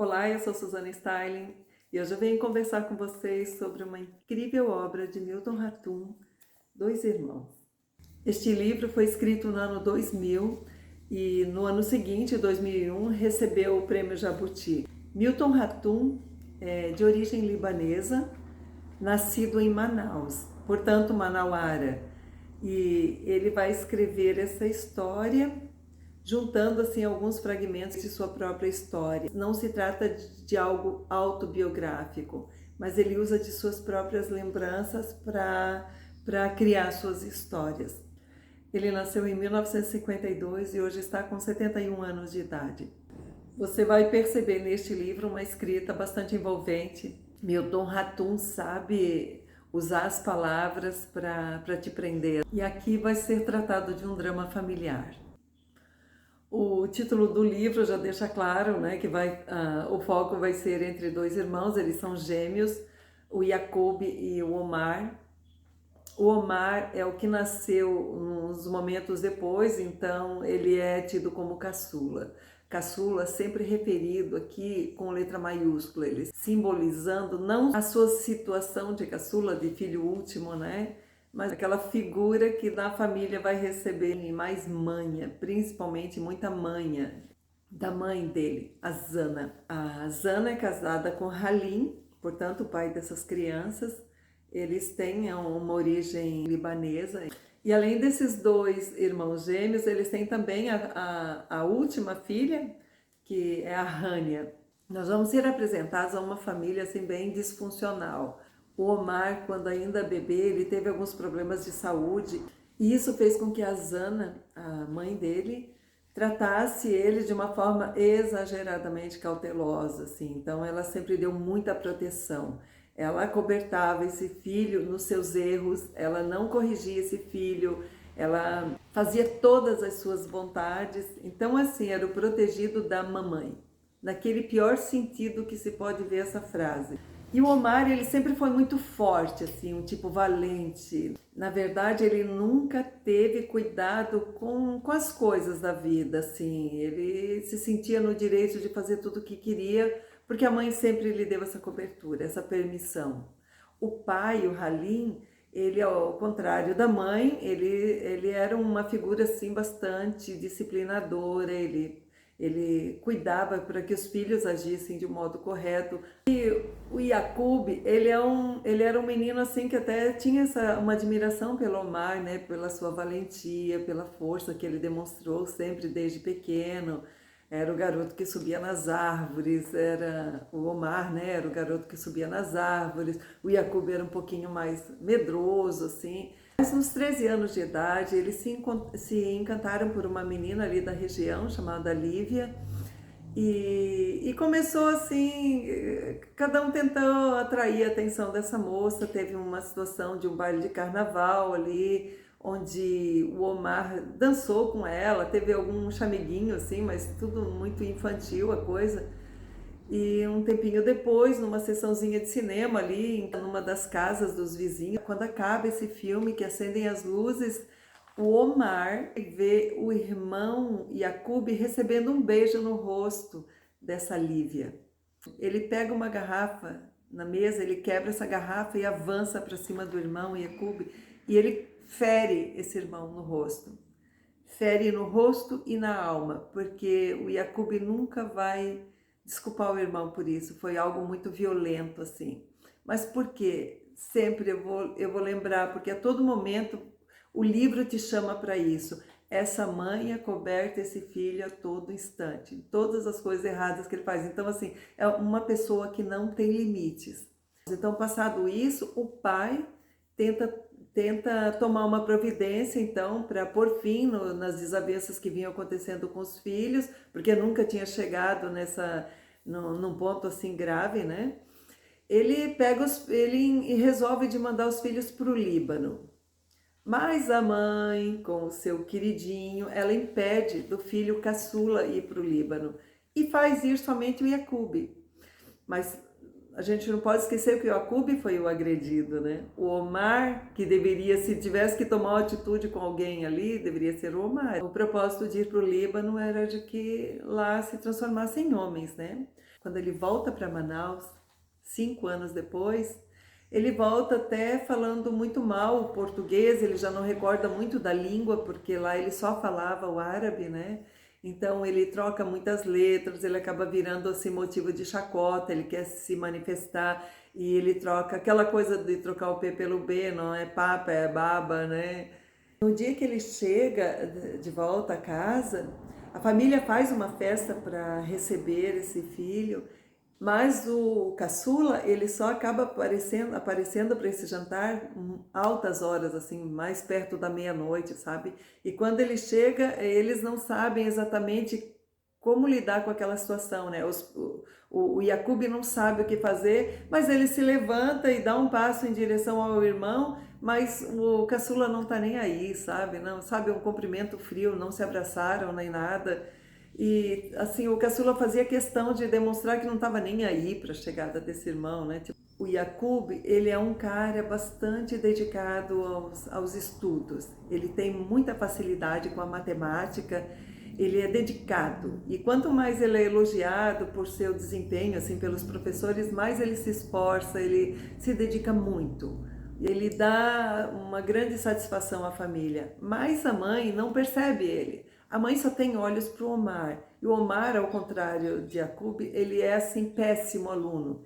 Olá, eu sou Suzana Styling e hoje eu venho conversar com vocês sobre uma incrível obra de Milton Ratum, Dois Irmãos. Este livro foi escrito no ano 2000 e no ano seguinte, 2001, recebeu o Prêmio Jabuti. Milton Ratum é de origem libanesa, nascido em Manaus, portanto manauara, e ele vai escrever essa história juntando assim alguns fragmentos de sua própria história. Não se trata de algo autobiográfico, mas ele usa de suas próprias lembranças para criar suas histórias. Ele nasceu em 1952 e hoje está com 71 anos de idade. Você vai perceber neste livro uma escrita bastante envolvente. Milton Ratum sabe usar as palavras para te prender. E aqui vai ser tratado de um drama familiar. O título do livro já deixa claro, né, que o foco vai ser entre dois irmãos, eles são gêmeos, o Jacob e o Omar. O Omar é o que nasceu uns momentos depois, então ele é tido como caçula. Caçula sempre referido aqui com letra maiúscula, ele simbolizando não a sua situação de caçula, de filho último, né? Mas aquela figura que na família vai receber mais manha, principalmente muita manha, da mãe dele, a Zana. A Zana é casada com Halim, portanto o pai dessas crianças. Eles têm uma origem libanesa. E além desses dois irmãos gêmeos, eles têm também a última filha, que é a Rania. Nós vamos ser apresentados a uma família assim bem disfuncional. O Omar, quando ainda bebê, ele teve alguns problemas de saúde e isso fez com que a Zana, a mãe dele, tratasse ele de uma forma exageradamente cautelosa, assim. Então ela sempre deu muita proteção. Ela acobertava esse filho nos seus erros, ela não corrigia esse filho, ela fazia todas as suas vontades. Então assim, era o protegido da mamãe, naquele pior sentido que se pode ver essa frase. E o Omar, ele sempre foi muito forte, assim, um tipo valente. Na verdade, ele nunca teve cuidado com as coisas da vida, assim. Ele se sentia no direito de fazer tudo o que queria, porque a mãe sempre lhe deu essa cobertura, essa permissão. O pai, o Halim, ele, ao contrário da mãe, ele era uma figura, assim, bastante disciplinadora, ele cuidava para que os filhos agissem de um modo correto. E o Jacob, ele era um menino assim que até tinha uma admiração pelo Omar, né? Pela sua valentia, pela força que ele demonstrou sempre desde pequeno. Era o garoto que subia nas árvores, era o Omar, né? Era o garoto que subia nas árvores. O Jacob era um pouquinho mais medroso, assim. Mas nos 13 anos de idade, eles se encantaram por uma menina ali da região, chamada Lívia, e começou assim, cada um tentou atrair a atenção dessa moça. Teve uma situação de um baile de carnaval ali, onde o Omar dançou com ela, teve algum chamiguinho assim, mas tudo muito infantil a coisa. E um tempinho depois, numa sessãozinha de cinema ali, numa das casas dos vizinhos, quando acaba esse filme, que acendem as luzes, o Omar vê o irmão Jacob recebendo um beijo no rosto dessa Lívia. Ele pega uma garrafa na mesa, ele quebra essa garrafa e avança para cima do irmão Jacob, e ele fere esse irmão no rosto. Fere no rosto e na alma, porque o Jacob nunca vai desculpar o irmão por isso, foi algo muito violento assim. Mas por quê? Sempre eu vou lembrar, porque a todo momento o livro te chama para isso. Essa mãe acoberta esse filho a todo instante, todas as coisas erradas que ele faz. Então assim, é uma pessoa que não tem limites. Então, passado isso, o pai tenta tomar uma providência, então, para pôr fim nas desavenças que vinham acontecendo com os filhos, porque nunca tinha chegado num ponto assim grave, né? Ele resolve de mandar os filhos para o Líbano. Mas a mãe, com o seu queridinho, ela impede do filho caçula ir para o Líbano e faz ir somente o Jacob. Mas a gente não pode esquecer que o Yaqub foi o agredido, né? O Omar, que deveria, se tivesse que tomar uma atitude com alguém ali, deveria ser o Omar. O propósito de ir para o Líbano era de que lá se transformassem em homens, né? Quando ele volta para Manaus, 5 anos depois, ele volta até falando muito mal o português, ele já não recorda muito da língua, porque lá ele só falava o árabe, né? Então ele troca muitas letras, ele acaba virando assim motivo de chacota, ele quer se manifestar e ele troca aquela coisa de trocar o P pelo B, não é papa, é baba, né? No dia que ele chega de volta a casa, a família faz uma festa para receber esse filho, mas o caçula, ele só acaba aparecendo para esse jantar altas horas, assim, mais perto da meia-noite, sabe? E quando ele chega, eles não sabem exatamente como lidar com aquela situação, né? O Yaqub não sabe o que fazer, mas ele se levanta e dá um passo em direção ao irmão, mas o caçula não tá nem aí, sabe? Não, sabe, um cumprimento frio, não se abraçaram nem nada. E assim, o caçula fazia questão de demonstrar que não estava nem aí para a chegada desse irmão, né? Tipo, o Yaqub, ele é um cara bastante dedicado aos estudos. Ele tem muita facilidade com a matemática, ele é dedicado. E quanto mais ele é elogiado por seu desempenho, assim, pelos professores, mais ele se esforça, ele se dedica muito. Ele dá uma grande satisfação à família, mas a mãe não percebe ele. A mãe só tem olhos para o Omar. E o Omar, ao contrário de Yaqub, ele é assim péssimo aluno.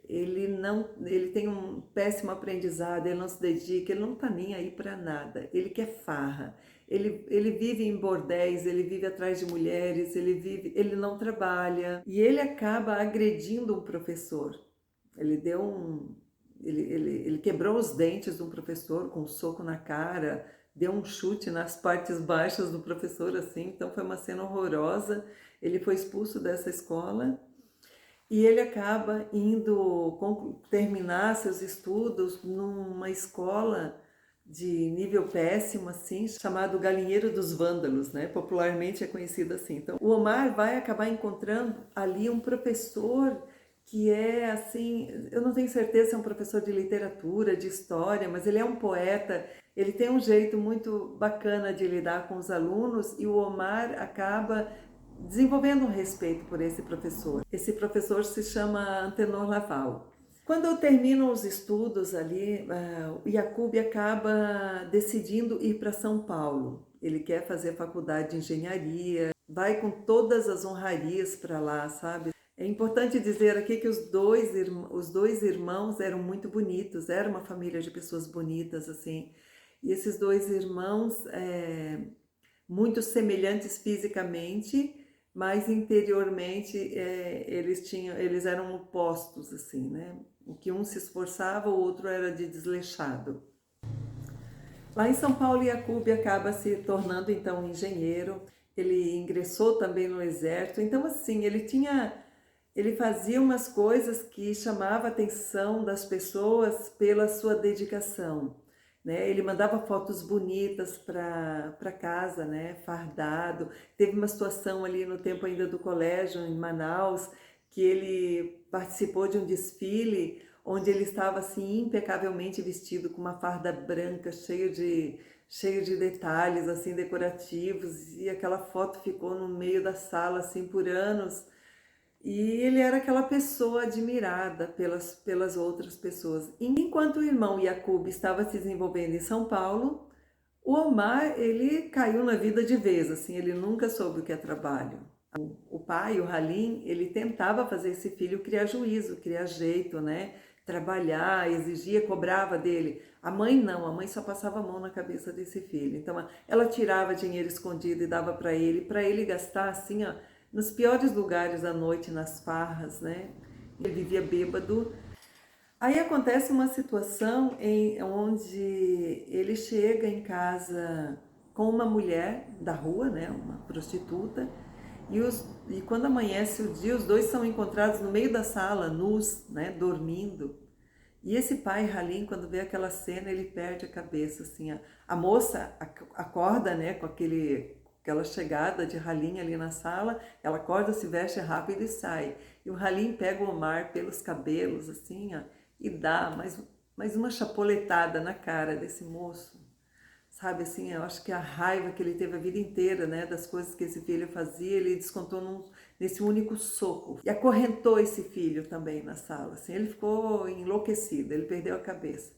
Ele tem um péssimo aprendizado, ele não se dedica, ele não está nem aí para nada. Ele quer farra. Ele vive em bordéis, ele vive atrás de mulheres, ele não trabalha. E ele acaba agredindo um professor. Ele deu um ele quebrou os dentes de um professor com um soco na cara, deu um chute nas partes baixas do professor, assim, então foi uma cena horrorosa. Ele foi expulso dessa escola e ele acaba indo terminar seus estudos numa escola de nível péssimo, assim, chamado Galinheiro dos Vândalos, né? Popularmente é conhecido assim. Então, o Omar vai acabar encontrando ali um professor que é assim, eu não tenho certeza se é um professor de literatura, de história, mas ele é um poeta, ele tem um jeito muito bacana de lidar com os alunos e o Omar acaba desenvolvendo um respeito por esse professor. Esse professor se chama Antenor Laval. Quando terminam os estudos ali, o Yaqub acaba decidindo ir para São Paulo. Ele quer fazer faculdade de engenharia, vai com todas as honrarias para lá, sabe? É importante dizer aqui que os dois irmãos eram muito bonitos, era uma família de pessoas bonitas, assim. E esses dois irmãos, muito semelhantes fisicamente, mas interiormente eles eram opostos, assim, né? O que um se esforçava, o outro era de desleixado. Lá em São Paulo, Yaqub acaba se tornando então engenheiro. Ele ingressou também no exército. Então, assim, ele fazia umas coisas que chamavam a atenção das pessoas pela sua dedicação, né? Ele mandava fotos bonitas para casa, né? Fardado. Teve uma situação ali no tempo ainda do colégio, em Manaus, que ele participou de um desfile onde ele estava assim impecavelmente vestido com uma farda branca, cheio de detalhes assim decorativos, e aquela foto ficou no meio da sala assim por anos. E ele era aquela pessoa admirada pelas outras pessoas. Enquanto o irmão Yaqub estava se desenvolvendo em São Paulo, o Omar, ele caiu na vida de vez, assim, ele nunca soube o que é trabalho. O pai, o Halim, ele tentava fazer esse filho criar juízo, criar jeito, né? Trabalhar, exigia, cobrava dele. A mãe não, a mãe só passava a mão na cabeça desse filho. Então, ela tirava dinheiro escondido e dava para ele gastar assim, ó, nos piores lugares à noite, nas farras, né? Ele vivia bêbado. Aí acontece uma situação onde ele chega em casa com uma mulher da rua, né? Uma prostituta, e quando amanhece o dia, os dois são encontrados no meio da sala, nus, né? Dormindo. E esse pai, Halim, quando vê aquela cena, ele perde a cabeça, assim. A moça acorda, né? Com aquela chegada de Halim ali na sala, ela acorda, se veste rápido e sai. E o Halim pega o Omar pelos cabelos, assim, ó, e dá mais uma chapoletada na cara desse moço. Sabe, assim, eu acho que a raiva que ele teve a vida inteira, né, das coisas que esse filho fazia, ele descontou nesse único soco. E acorrentou esse filho também na sala, assim, ele ficou enlouquecido, ele perdeu a cabeça.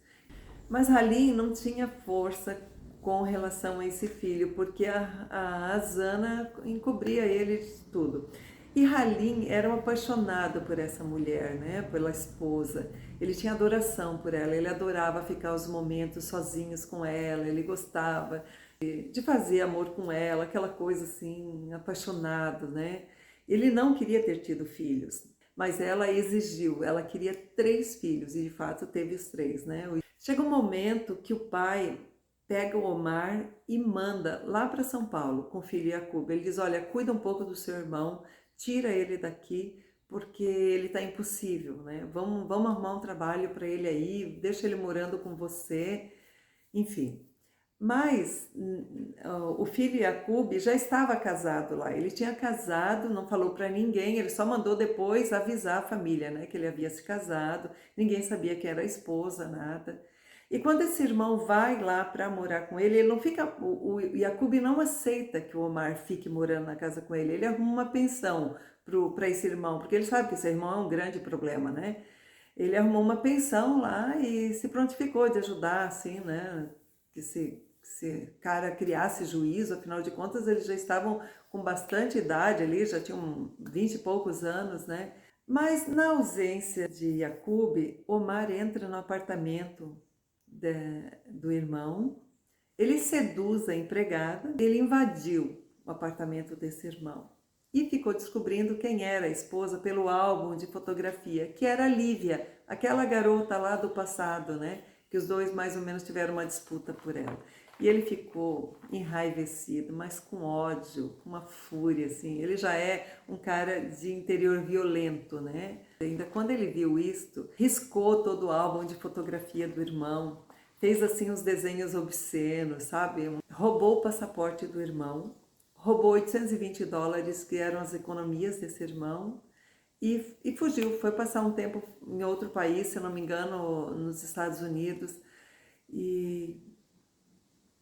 Mas Halim não tinha força com relação a esse filho, porque a Azana encobria ele de tudo. E Halim era um apaixonado por essa mulher, né? Pela esposa. Ele tinha adoração por ela, ele adorava ficar os momentos sozinhos com ela, ele gostava de fazer amor com ela, aquela coisa assim, apaixonado, né? Ele não queria ter tido filhos, mas ela exigiu, ela queria 3 filhos e de fato teve os 3, né? Chega um momento que o pai pega o Omar e manda lá para São Paulo com o filho Yacoub. Ele diz, olha, cuida um pouco do seu irmão, tira ele daqui, porque ele está impossível, né? Vamos arrumar um trabalho para ele aí, deixa ele morando com você, enfim. Mas o filho Yacoub já estava casado lá, ele tinha casado, não falou para ninguém, ele só mandou depois avisar a família, né, que ele havia se casado, ninguém sabia quem era a esposa, nada. E quando esse irmão vai lá para morar com ele não fica, o Yacoub não aceita que o Omar fique morando na casa com ele arruma uma pensão para esse irmão, porque ele sabe que esse irmão é um grande problema, né? Ele arrumou uma pensão lá e se prontificou de ajudar, assim, né? Que se cara criasse juízo, afinal de contas eles já estavam com bastante idade ali, já tinham 20 e poucos anos, né? Mas na ausência de Yacoub, Omar entra no apartamento do irmão, ele seduz a empregada, ele invadiu o apartamento desse irmão e ficou descobrindo quem era a esposa pelo álbum de fotografia, que era a Lívia, aquela garota lá do passado, né? Que os dois mais ou menos tiveram uma disputa por ela. E ele ficou enraivecido, mas com ódio, com uma fúria, assim. Ele já é um cara de interior violento, né? Ainda quando ele viu isto, riscou todo o álbum de fotografia do irmão, fez assim os desenhos obscenos, sabe? Roubou o passaporte do irmão, roubou $820, que eram as economias desse irmão, e fugiu, foi passar um tempo em outro país, se eu não me engano, nos Estados Unidos, e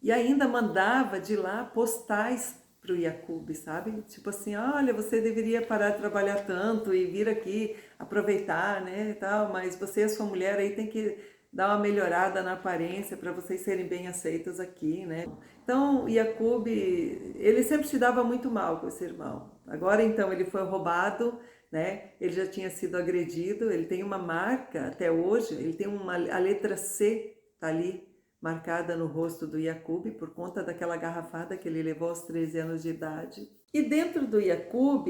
ainda mandava de lá postais para o Yacoub, sabe? Tipo assim, olha, você deveria parar de trabalhar tanto e vir aqui aproveitar, né, e tal, mas você e a sua mulher aí tem que dar uma melhorada na aparência para vocês serem bem aceitos aqui, né? Então, Yacoub, ele sempre se dava muito mal com esse irmão. Agora, então, ele foi roubado, né? Ele já tinha sido agredido, ele tem uma marca até hoje, ele tem a letra C, tá ali, marcada no rosto do Yacoub por conta daquela garrafada que ele levou aos 13 anos de idade. E dentro do Yacoub,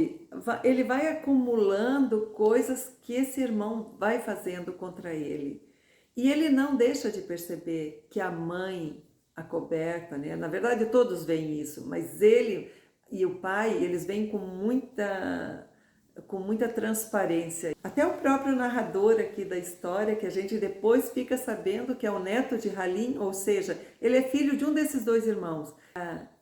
ele vai acumulando coisas que esse irmão vai fazendo contra ele. E ele não deixa de perceber que a mãe, a coberta, né? Na verdade todos veem isso, mas ele e o pai, eles veem com muita transparência. Até o próprio narrador aqui da história, que a gente depois fica sabendo que é o neto de Halim, ou seja, ele é filho de um desses 2 irmãos.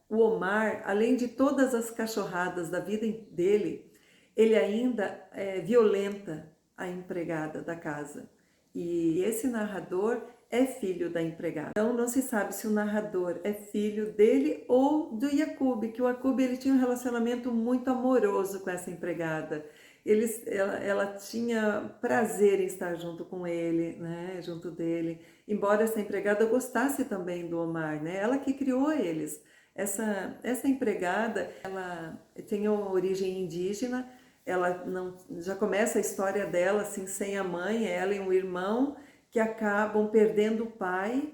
O Omar, além de todas as cachorradas da vida dele, ele ainda violenta a empregada da casa. E esse narrador é filho da empregada. Então não se sabe se o narrador é filho dele ou do Yacoub, que o Yacoub ele tinha um relacionamento muito amoroso com essa empregada. Ela tinha prazer em estar junto com ele, né, junto dele, embora essa empregada gostasse também do Omar, né, ela que criou eles. Essa empregada, ela tem uma origem indígena, ela não, já começa a história dela assim, sem a mãe, ela e um irmão que acabam perdendo o pai,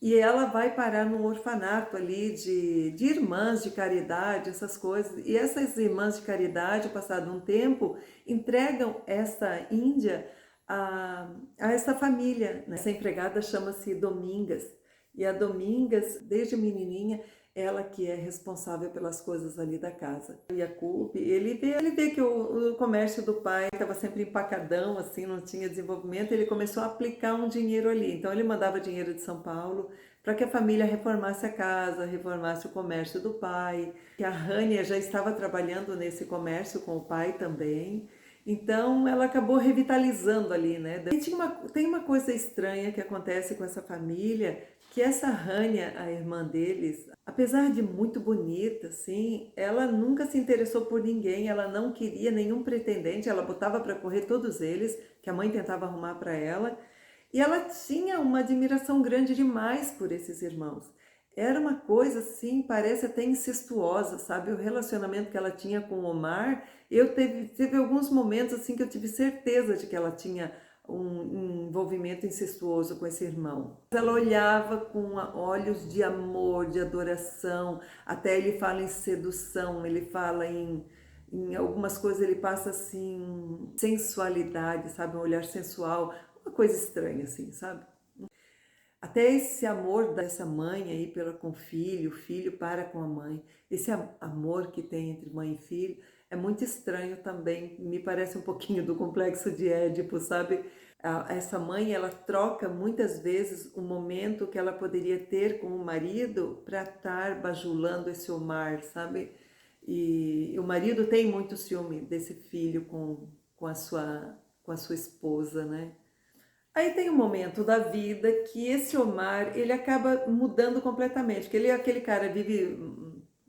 e ela vai parar num orfanato ali de irmãs de caridade, essas coisas. E essas irmãs de caridade, passado um tempo, entregam essa índia a essa família, né? Essa empregada chama-se Domingas, e a Domingas, desde menininha, ela que é responsável pelas coisas ali da casa. O Yacoub, ele vê que o comércio do pai estava sempre empacadão, assim, não tinha desenvolvimento, ele começou a aplicar um dinheiro ali. Então ele mandava dinheiro de São Paulo para que a família reformasse a casa, reformasse o comércio do pai. Que a Rania já estava trabalhando nesse comércio com o pai também. Então ela acabou revitalizando ali, né? E tem uma coisa estranha que acontece com essa família, que essa Rania, a irmã deles, apesar de muito bonita, assim, ela nunca se interessou por ninguém, ela não queria nenhum pretendente, ela botava para correr todos eles, que a mãe tentava arrumar para ela, e ela tinha uma admiração grande demais por esses irmãos. Era uma coisa assim, parece até incestuosa, sabe? O relacionamento que ela tinha com o Omar, teve alguns momentos assim que eu tive certeza de que ela tinha um envolvimento incestuoso com esse irmão. Ela olhava com olhos de amor, de adoração, até ele fala em sedução, ele fala em algumas coisas, ele passa assim, sensualidade, sabe? Um olhar sensual, uma coisa estranha assim, sabe? Até esse amor dessa mãe aí com o filho para com a mãe, esse amor que tem entre mãe e filho é muito estranho também, me parece um pouquinho do complexo de Édipo, sabe? Essa mãe, ela troca muitas vezes o momento que ela poderia ter com o marido para estar bajulando esse Omar, sabe? E o marido tem muito ciúme desse filho com a sua esposa, né? Aí tem um momento da vida que esse Omar, ele acaba mudando completamente, que ele é aquele cara, vive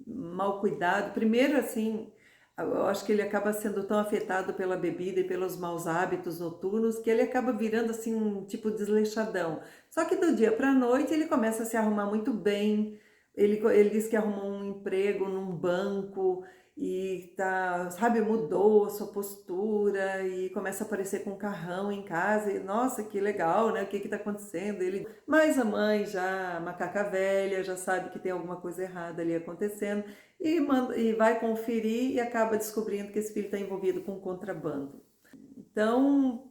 mal cuidado. Primeiro, assim, eu acho que ele acaba sendo tão afetado pela bebida e pelos maus hábitos noturnos que ele acaba virando, assim, um tipo desleixadão. Só que do dia para a noite ele começa a se arrumar muito bem, ele diz que arrumou um emprego num banco, e tá, sabe, mudou a sua postura e começa a aparecer com um carrão em casa e nossa, que legal, né? O que que tá acontecendo? Mas a mãe já macaca velha, já sabe que tem alguma coisa errada ali acontecendo e vai conferir e acaba descobrindo que esse filho está envolvido com contrabando. Então,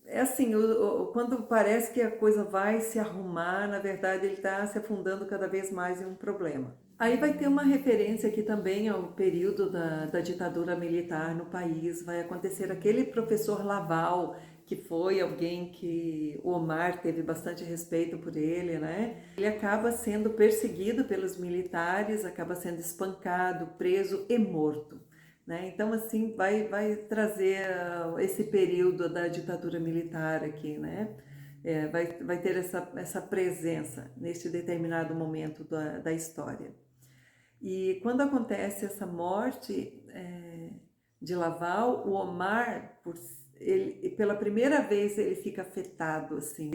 é assim, quando parece que a coisa vai se arrumar, na verdade ele está se afundando cada vez mais em um problema. Aí vai ter uma referência aqui também ao período da ditadura militar no país. Vai acontecer aquele professor Laval, que foi alguém que o Omar teve bastante respeito por ele, né? Ele acaba sendo perseguido pelos militares, acaba sendo espancado, preso e morto. Né? Então, assim, vai trazer esse período da ditadura militar aqui, né? Vai ter essa presença neste determinado momento da história. E quando acontece essa morte de Laval, o Omar, pela primeira vez, ele fica afetado, assim,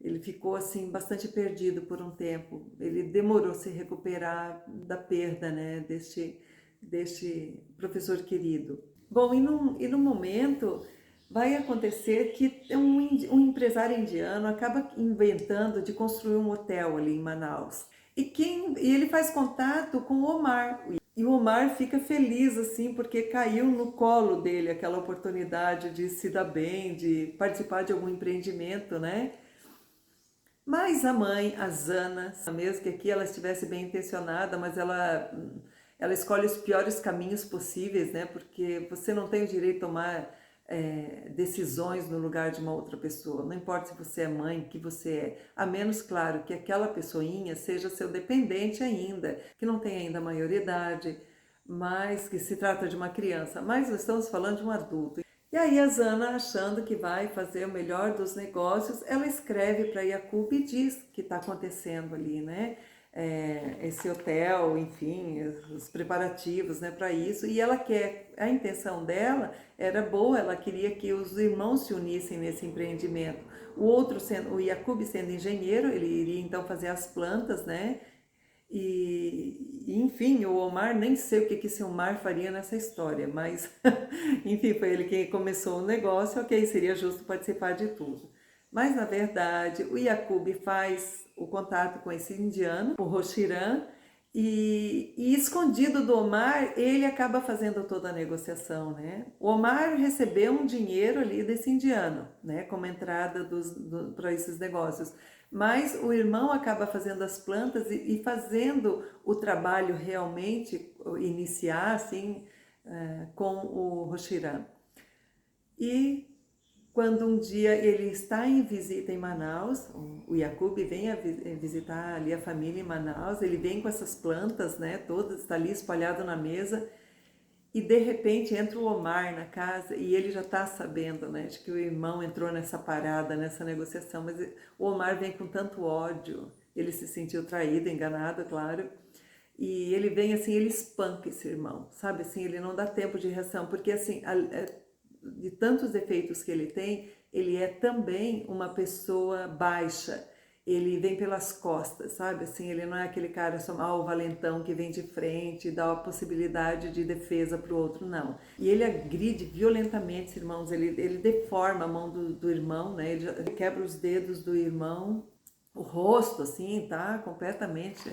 ele ficou assim bastante perdido por um tempo. Ele demorou a se recuperar da perda, né, deste professor querido. Bom, e no momento vai acontecer que um empresário indiano acaba inventando de construir um hotel ali em Manaus. E ele faz contato com o Omar. E o Omar fica feliz assim porque caiu no colo dele aquela oportunidade de se dar bem, de participar de algum empreendimento, né? Mas a mãe, a Zana, mesmo que aqui ela estivesse bem intencionada, mas ela escolhe os piores caminhos possíveis, né? Porque você não tem o direito de tomar decisões no lugar de uma outra pessoa. Não importa se você é mãe, que você é. A menos, claro, que aquela pessoinha seja seu dependente ainda, que não tem ainda maioridade, mas que se trata de uma criança. Mas nós estamos falando de um adulto. E aí a Zana, achando que vai fazer o melhor dos negócios, ela escreve para Yakub e diz o que está acontecendo ali, né? Esse hotel, enfim, os preparativos, né, para isso. E a intenção dela era boa, ela queria que os irmãos se unissem nesse empreendimento. O Yakub sendo engenheiro, ele iria então fazer as plantas, né? Enfim, o Omar, nem sei o que esse Omar faria nessa história, mas enfim, foi ele quem começou o negócio, ok, seria justo participar de tudo. Mas na verdade, o Yakub faz o contato com esse indiano, o Roshiran, e escondido do Omar, ele acaba fazendo toda a negociação, né? O Omar recebeu um dinheiro ali desse indiano, né, como entrada para esses negócios. Mas o irmão acaba fazendo as plantas e fazendo o trabalho realmente iniciar assim com o Roshiran. E quando um dia ele está em visita em Manaus, o Yakub vem a visitar ali a família em Manaus, ele vem com essas plantas, né, todas, está ali espalhado na mesa, e de repente entra o Omar na casa e ele já está sabendo, né, de que o irmão entrou nessa parada, nessa negociação, mas o Omar vem com tanto ódio, ele se sentiu traído, enganado, é claro, e ele vem assim, ele espanca esse irmão, sabe, assim, ele não dá tempo de reação, porque assim, de tantos defeitos que ele tem, ele é também uma pessoa baixa, ele vem pelas costas, sabe? Assim, ele não é aquele cara só o valentão que vem de frente e dá a possibilidade de defesa para o outro, não. E ele agride violentamente os irmãos, ele deforma a mão do irmão, né? Ele quebra os dedos do irmão, o rosto, assim, tá completamente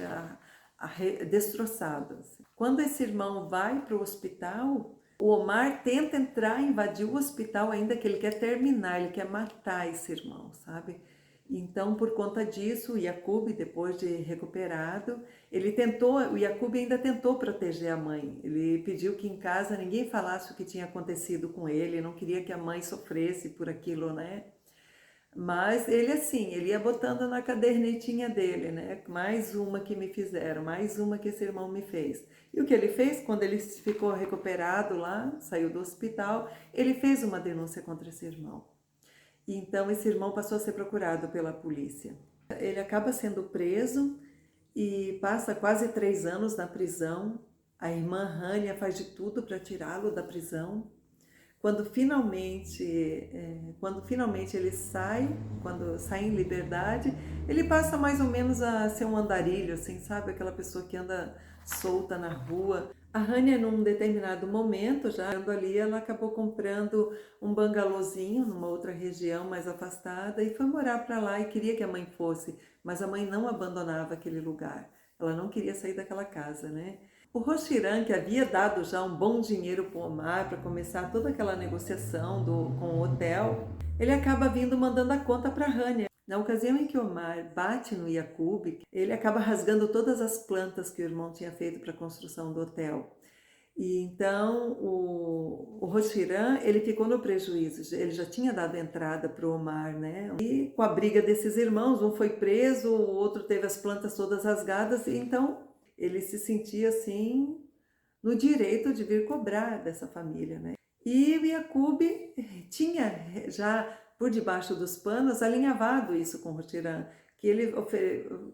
destroçado. Assim. Quando esse irmão vai para o hospital, o Omar tenta entrar, invadir o hospital ainda que ele quer terminar, ele quer matar esse irmão, sabe? Então, por conta disso, o Yakub, depois de recuperado, o Yakub ainda tentou proteger a mãe. Ele pediu que em casa ninguém falasse o que tinha acontecido com ele, não queria que a mãe sofresse por aquilo, né? Mas ele assim, ele ia botando na cadernetinha dele, né? Mais uma que me fizeram, mais uma que esse irmão me fez. E o que ele fez, quando ele ficou recuperado lá, saiu do hospital, ele fez uma denúncia contra esse irmão. E então esse irmão passou a ser procurado pela polícia. Ele acaba sendo preso e passa quase 3 anos na prisão. A irmã Rania faz de tudo para tirá-lo da prisão. Quando finalmente ele sai, quando sai em liberdade, ele passa mais ou menos a ser um andarilho, assim, sabe? Aquela pessoa que anda solta na rua. A Rania, num determinado momento, já andando ali, ela acabou comprando um bangalôzinho numa outra região mais afastada e foi morar para lá e queria que a mãe fosse, mas a mãe não abandonava aquele lugar. Ela não queria sair daquela casa, né? O Rochiran, que havia dado já um bom dinheiro para o Omar para começar toda aquela negociação com o hotel, ele acaba vindo mandando a conta para a Rania. Na ocasião em que Omar bate no Yakub, ele acaba rasgando todas as plantas que o irmão tinha feito para a construção do hotel. E então o Rochiran, ele ficou no prejuízo, ele já tinha dado entrada para o Omar, né? E com a briga desses irmãos, um foi preso, o outro teve as plantas todas rasgadas, e então ele se sentia assim no direito de vir cobrar dessa família, né? E o Yakub tinha já por debaixo dos panos alinhavado isso com o Rochiran, que ele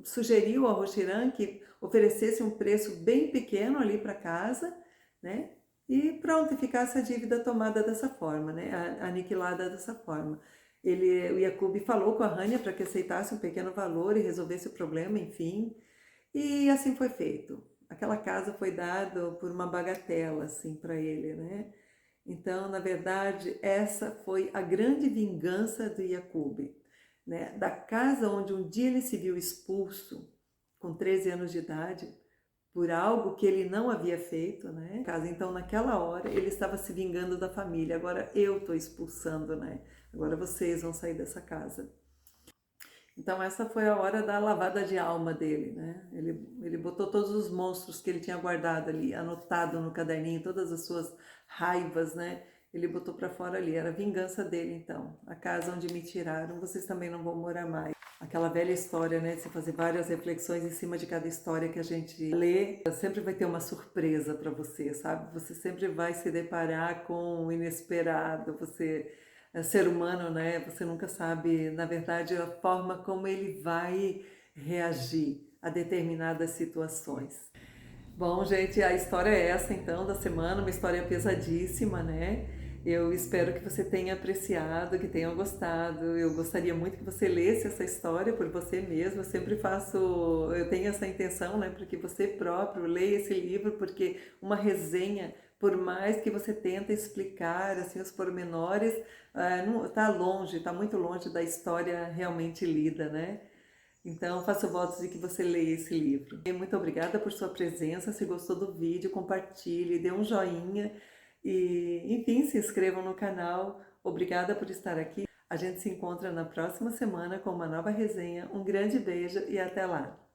sugeriu ao Rochiran que oferecesse um preço bem pequeno ali para casa, né? E pronto, ficasse a dívida tomada dessa forma, né? Aniquilada dessa forma. O Yakub falou com a Rania para que aceitasse um pequeno valor e resolvesse o problema, enfim. E assim foi feito. Aquela casa foi dada por uma bagatela, assim, para ele, né? Então, na verdade, essa foi a grande vingança do Yakub, né? Da casa onde um dia ele se viu expulso, com 13 anos de idade, por algo que ele não havia feito, né? Então, naquela hora, ele estava se vingando da família. Agora eu estou expulsando, né? Agora vocês vão sair dessa casa. Então essa foi a hora da lavada de alma dele, né? Ele botou todos os monstros que ele tinha guardado ali, anotado no caderninho, todas as suas raivas, né? Ele botou para fora ali, era a vingança dele então. A casa onde me tiraram, vocês também não vão morar mais. Aquela velha história, né? De você fazer várias reflexões em cima de cada história que a gente lê, sempre vai ter uma surpresa para você, sabe? Você sempre vai se deparar com o inesperado, você... ser humano, né? Você nunca sabe, na verdade, a forma como ele vai reagir a determinadas situações. Bom, gente, a história é essa então da semana, uma história pesadíssima, né? Eu espero que você tenha apreciado, que tenha gostado. Eu gostaria muito que você lesse essa história por você mesmo. Eu tenho essa intenção, né, para que você próprio leia esse livro, porque uma resenha, por mais que você tente explicar assim os pormenores, está longe, está muito longe da história realmente lida, né? Então, faço votos de que você leia esse livro. Muito obrigada por sua presença. Se gostou do vídeo, compartilhe, dê um joinha e, enfim, se inscrevam no canal. Obrigada por estar aqui. A gente se encontra na próxima semana com uma nova resenha. Um grande beijo e até lá!